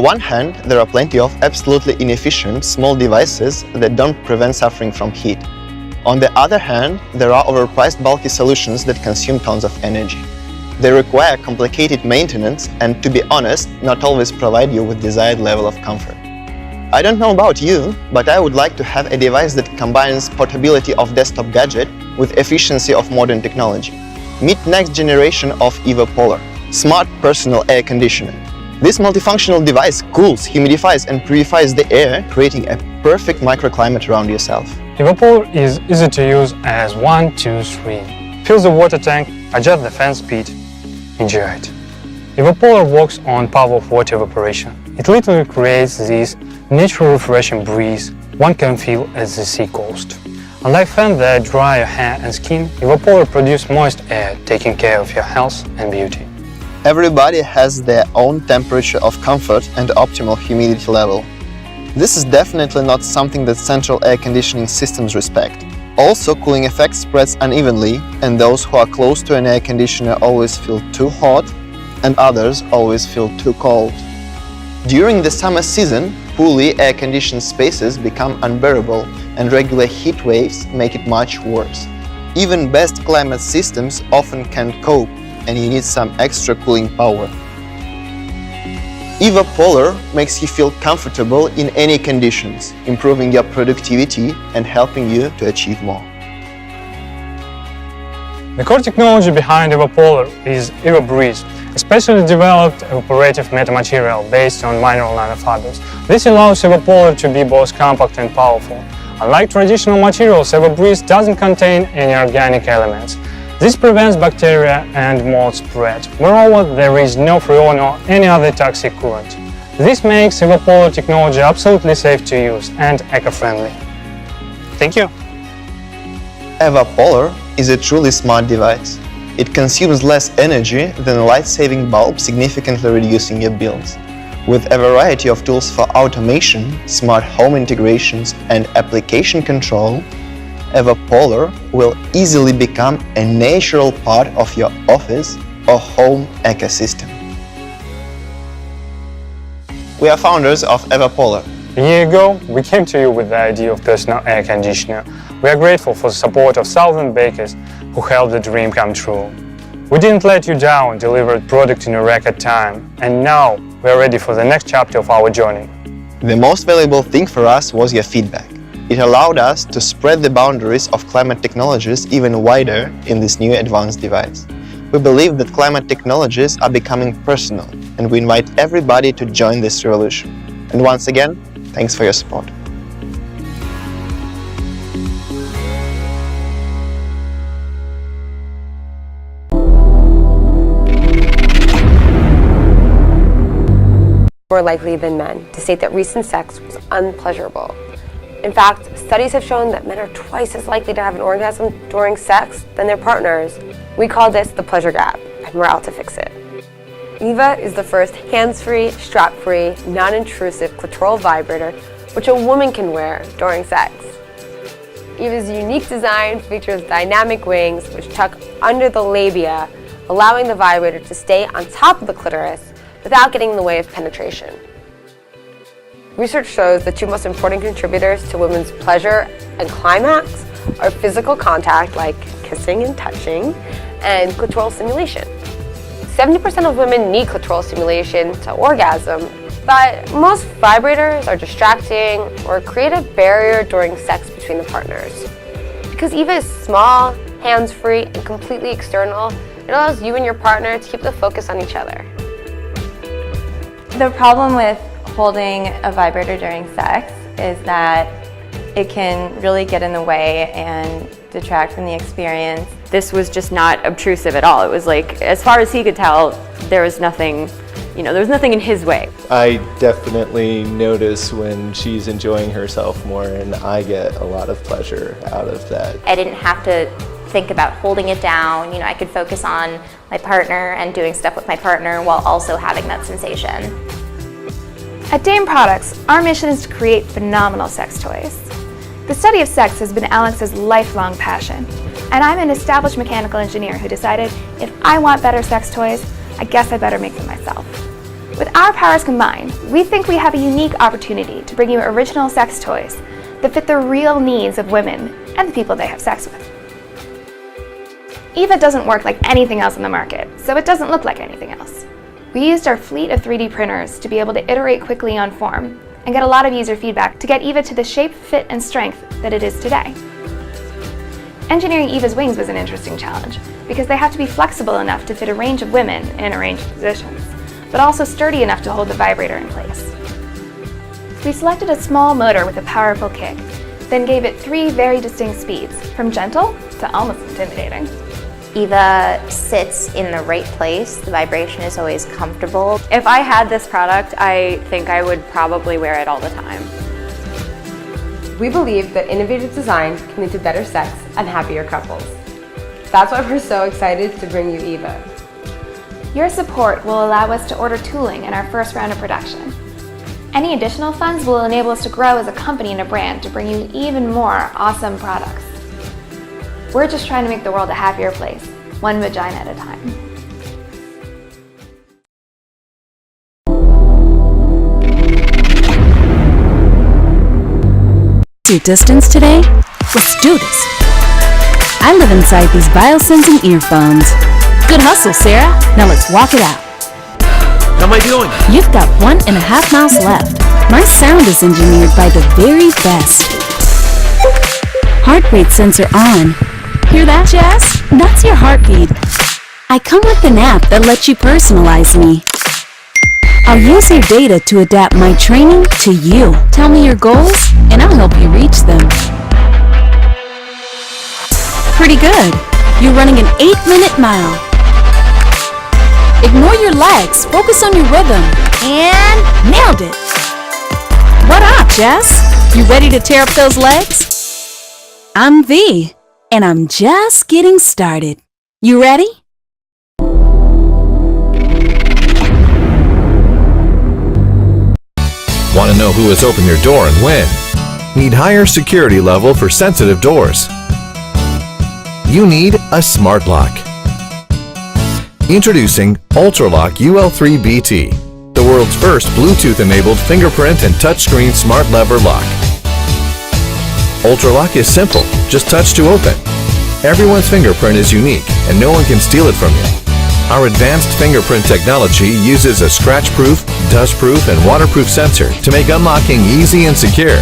one hand, there are plenty of absolutely inefficient small devices that don't prevent suffering from heat. On the other hand, there are overpriced bulky solutions that consume tons of energy. They require complicated maintenance and, to be honest, not always provide you with desired level of comfort. I don't know about you, but I would like to have a device that combines portability of desktop gadget with efficiency of modern technology. Meet next generation of Evapolar, smart personal air conditioner. This multifunctional device cools, humidifies and purifies the air, creating a perfect microclimate around yourself. Evapolar is easy to use as 1, 2, 3. Fills the water tank, adjust the fan speed, enjoy it. Evapolar works on power of water evaporation. It literally creates this natural refreshing breeze one can feel at the sea coast. Unlike fans that dry your hair and skin, Evapolar produces moist air, taking care of your health and beauty. Everybody has their own temperature of comfort and optimal humidity level. This is definitely not something that central air conditioning systems respect. Also, cooling effect spreads unevenly, and those who are close to an air conditioner always feel too hot, and others always feel too cold. During the summer season, poorly air-conditioned spaces become unbearable, and regular heat waves make it much worse. Even best climate systems often can't cope, and you need some extra cooling power. Evapolar makes you feel comfortable in any conditions, improving your productivity and helping you to achieve more. The core technology behind Evapolar is EvaBreeze, a specially developed evaporative metamaterial based on mineral nanofibers. This allows Evapolar to be both compact and powerful. Unlike traditional materials, EvaBreeze doesn't contain any organic elements. This prevents bacteria and mold spread. Moreover, there is no freon or any other toxic coolant. This makes Evapolar technology absolutely safe to use and eco-friendly. Thank you. Evapolar is a truly smart device. It consumes less energy than a light-saving bulb, significantly reducing your bills. With a variety of tools for automation, smart home integrations and application control, Evapolar will easily become a natural part of your office or home ecosystem. We are founders of Evapolar. A year ago, we came to you with the idea of personal air conditioner. We are grateful for the support of thousands bakers who helped the dream come true. We didn't let you down, delivered product in a record time, and now we are ready for the next chapter of our journey. The most valuable thing for us was your feedback. It allowed us to spread the boundaries of climate technologies even wider in this new advanced device. We believe that climate technologies are becoming personal, and we invite everybody to join this revolution. And once again, thanks for your support. More likely than men to state that recent sex was unpleasurable. In fact, studies have shown that men are twice as likely to have an orgasm during sex than their partners. We call this the pleasure gap, and we're out to fix it. Eva is the first hands-free, strap-free, non-intrusive clitoral vibrator which a woman can wear during sex. Eva's unique design features dynamic wings which tuck under the labia, allowing the vibrator to stay on top of the clitoris without getting in the way of penetration. Research shows the two most important contributors to women's pleasure and climax are physical contact, like kissing and touching, and clitoral stimulation. 70% of women need clitoral stimulation to orgasm, but most vibrators are distracting or create a barrier during sex between the partners. Because Eva is small, hands-free, and completely external, it allows you and your partner to keep the focus on each other. The problem with holding a vibrator during sex is that it can really get in the way and detract from the experience. This was just not obtrusive at all. It was like, as far as he could tell, there was nothing, there was nothing in his way. I definitely notice when she's enjoying herself more, and I get a lot of pleasure out of that. I didn't have to think about holding it down. I could focus on my partner and doing stuff with my partner while also having that sensation. At Dame Products, our mission is to create phenomenal sex toys. The study of sex has been Alex's lifelong passion, and I'm an established mechanical engineer who decided if I want better sex toys, I guess I better make them myself. With our powers combined, we think we have a unique opportunity to bring you original sex toys that fit the real needs of women and the people they have sex with. Eva doesn't work like anything else in the market, so it doesn't look like anything else. We used our fleet of 3D printers to be able to iterate quickly on form and get a lot of user feedback to get Eva to the shape, fit, and strength that it is today. Engineering Eva's wings was an interesting challenge because they have to be flexible enough to fit a range of women in a range of positions, but also sturdy enough to hold the vibrator in place. We selected a small motor with a powerful kick, then gave it 3 very distinct speeds, from gentle to almost intimidating. Eva sits in the right place. The vibration is always comfortable. If I had this product, I think I would probably wear it all the time. We believe that innovative design can lead to better sex and happier couples. That's why we're so excited to bring you Eva. Your support will allow us to order tooling in our first round of production. Any additional funds will enable us to grow as a company and a brand to bring you even more awesome products. We're just trying to make the world a happier place, one vagina at a time. Your distance today? Let's do this. I live inside these biosensing earphones. Good hustle, Sarah. Now let's walk it out. How am I doing? You've got 1.5 miles left. My sound is engineered by the very best. Heart rate sensor on. Hear that, Jess? That's your heartbeat. I come with an app that lets you personalize me. I'll use your data to adapt my training to you. Tell me your goals, and I'll help you reach them. Pretty good. You're running an 8-minute mile. Ignore your legs. Focus on your rhythm. And nailed it. What up, Jess? You ready to tear up those legs? I'm V, and I'm just getting started. You ready? Want to know who has opened your door and when? Need higher security level for sensitive doors? You need a smart lock. Introducing Ultraloq UL3 BT, the world's first Bluetooth-enabled fingerprint and touchscreen smart lever lock. Ultraloq is simple, just touch to open. Everyone's fingerprint is unique and no one can steal it from you. Our advanced fingerprint technology uses a scratch-proof, dust-proof, and waterproof sensor to make unlocking easy and secure.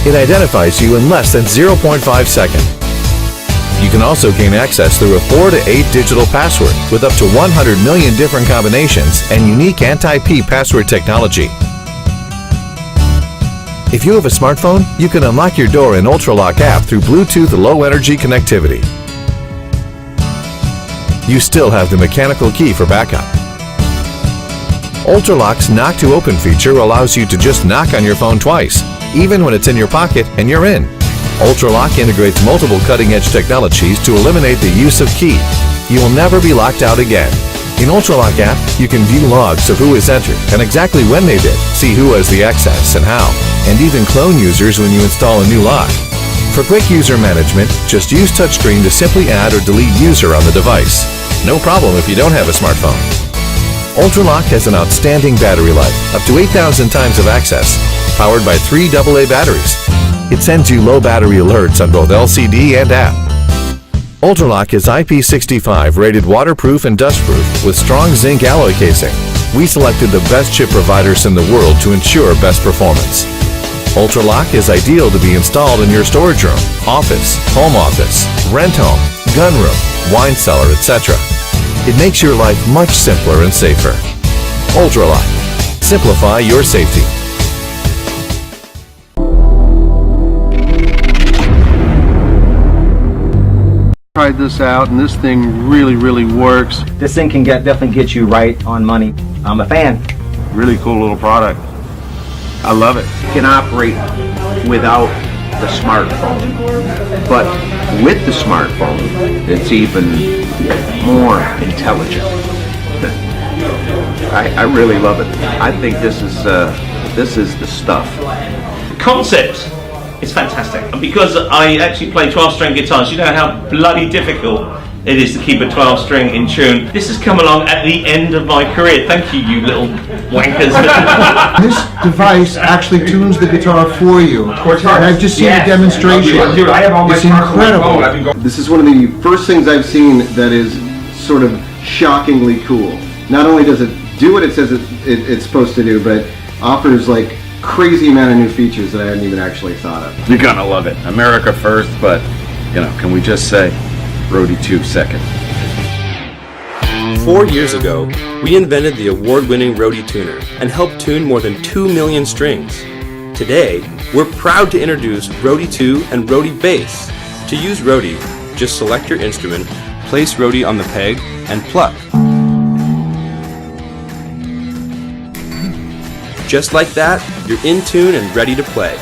It identifies you in less than 0.5 seconds. You can also gain access through a 4 to 8 digital password with up to 100 million different combinations and unique anti-P password technology. If you have a smartphone, you can unlock your door in Ultraloq app through Bluetooth Low Energy connectivity. You still have the mechanical key for backup. Ultraloq's Knock to Open feature allows you to just knock on your phone twice, even when it's in your pocket and you're in. Ultraloq integrates multiple cutting-edge technologies to eliminate the use of key. You will never be locked out again. In Ultraloq app, you can view logs of who has entered and exactly when they did, see who has the access and how, and even clone users when you install a new lock. For quick user management, just use touchscreen to simply add or delete user on the device. No problem if you don't have a smartphone. Ultraloq has an outstanding battery life, up to 8,000 times of access, powered by 3 AA batteries. It sends you low battery alerts on both LCD and app. Ultraloq is IP65 rated waterproof and dustproof with strong zinc alloy casing. We selected the best chip providers in the world to ensure best performance. Ultraloq is ideal to be installed in your storage room, office, rent home, gun room, wine cellar, etc. It makes your life much simpler and safer. Ultraloq. Simplify your safety. Tried this out and this thing really works. This thing can definitely get you right on money. I'm a fan. Really cool little product. I love it. You can operate without the smartphone, but with the smartphone, it's even more intelligent. I really love it. I think this is the stuff. The concept is fantastic, and because I actually play 12-string guitars, you know how bloody difficult it is to keep a 12 string in tune. This has come along at the end of my career. Thank you, you little wankers. This device actually tunes the guitar for you. And I've just seen a demonstration. It's incredible. This is one of the first things I've seen that is sort of shockingly cool. Not only does it do what it says it's supposed to do, but offers like crazy amount of new features that I hadn't even actually thought of. You're gonna love it. America first, but you know, can we just say Roadie 2 second? 4 years ago, we invented the award-winning Roadie tuner and helped tune more than 2 million strings. Today, we're proud to introduce Roadie 2 and Roadie Bass. To use Roadie, just select your instrument, place Roadie on the peg, and pluck. Just like that, you're in tune and ready to play.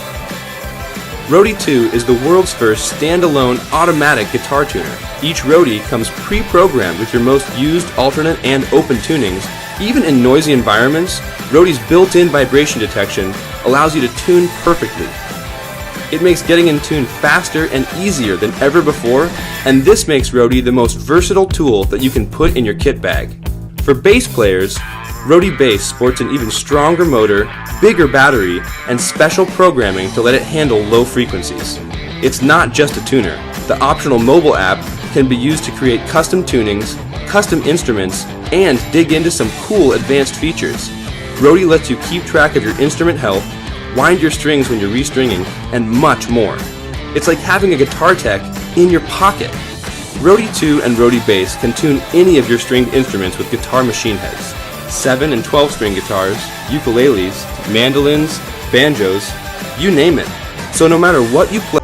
Roadie 2 is the world's first standalone automatic guitar tuner. Each Roadie comes pre-programmed with your most used alternate and open tunings. Even in noisy environments, Roadie's built-in vibration detection allows you to tune perfectly. It makes getting in tune faster and easier than ever before, and this makes Roadie the most versatile tool that you can put in your kit bag. For bass players, Roadie Bass sports an even stronger motor, bigger battery, and special programming to let it handle low frequencies. It's not just a tuner. The optional mobile app can be used to create custom tunings, custom instruments, and dig into some cool advanced features. Roadie lets you keep track of your instrument health, wind your strings when you're restringing, and much more. It's like having a guitar tech in your pocket. Roadie 2 and Roadie Bass can tune any of your stringed instruments with guitar machine heads. 7 and 12 string guitars, ukuleles, mandolins, banjos, you name it. So no matter what you play,